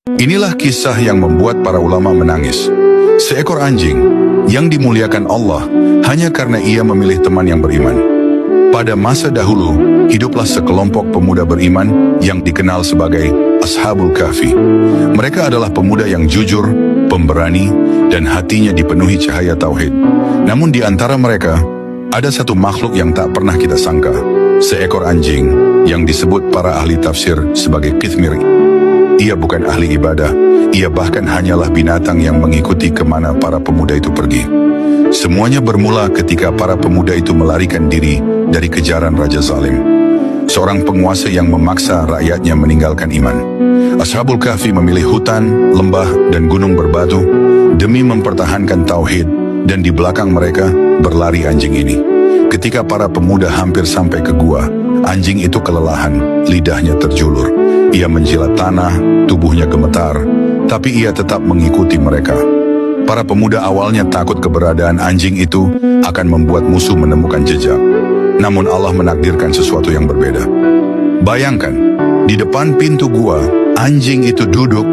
Inilah kisah yang membuat para ulama menangis. Seekor anjing yang dimuliakan Allah hanya karena ia memilih teman yang beriman. Pada masa dahulu, hiduplah sekelompok pemuda beriman yang dikenal sebagai Ashabul Kahfi. Mereka adalah pemuda yang jujur, pemberani, dan hatinya dipenuhi cahaya tauhid. Namun di antara mereka, ada satu makhluk yang tak pernah kita sangka. Seekor anjing yang disebut para ahli tafsir sebagai Qithmir. Ia bukan ahli ibadah, ia bahkan hanyalah binatang yang mengikuti kemana para pemuda itu pergi. Semuanya bermula ketika para pemuda itu melarikan diri dari kejaran Raja Zalim, seorang penguasa yang memaksa rakyatnya meninggalkan iman. Ashabul Kahfi memilih hutan, lembah, dan gunung berbatu demi mempertahankan tauhid, dan di belakang mereka berlari anjing ini. Ketika para pemuda hampir sampai ke gua, anjing itu kelelahan, lidahnya terjulur. Ia menjilat tanah, tubuhnya gemetar, tapi ia tetap mengikuti mereka. Para pemuda awalnya takut keberadaan anjing itu akan membuat musuh menemukan jejak. Namun Allah menakdirkan sesuatu yang berbeda. Bayangkan, di depan pintu gua, anjing itu duduk,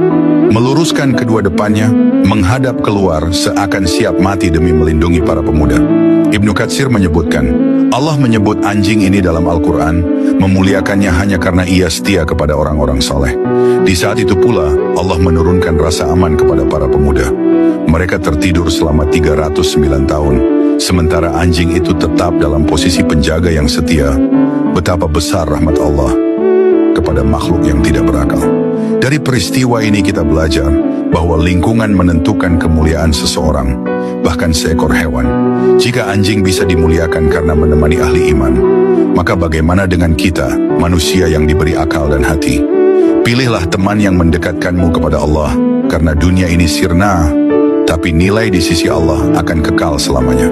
meluruskan kedua depannya, menghadap keluar seakan siap mati demi melindungi para pemuda. Ibnu Katsir menyebutkan, Allah menyebut anjing ini dalam Al-Quran, memuliakannya hanya karena ia setia kepada orang-orang saleh. Di saat itu pula, Allah menurunkan rasa aman kepada para pemuda. Mereka tertidur selama 309 tahun, sementara anjing itu tetap dalam posisi penjaga yang setia. Betapa besar rahmat Allah kepada makhluk yang tidak berakal. Dari peristiwa ini kita belajar bahwa lingkungan menentukan kemuliaan seseorang, bahkan seekor hewan. Jika anjing bisa dimuliakan karena menemani ahli iman, maka bagaimana dengan kita, manusia yang diberi akal dan hati? Pilihlah teman yang mendekatkanmu kepada Allah, karena dunia ini sirna, tapi nilai di sisi Allah akan kekal selamanya.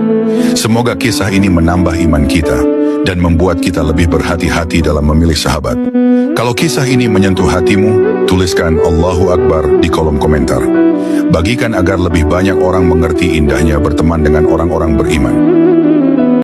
Semoga kisah ini menambah iman kita dan membuat kita lebih berhati-hati dalam memilih sahabat. Kalau kisah ini menyentuh hatimu, tuliskan Allahu Akbar di kolom komentar. Bagikan agar lebih banyak orang mengerti indahnya berteman dengan orang-orang beriman.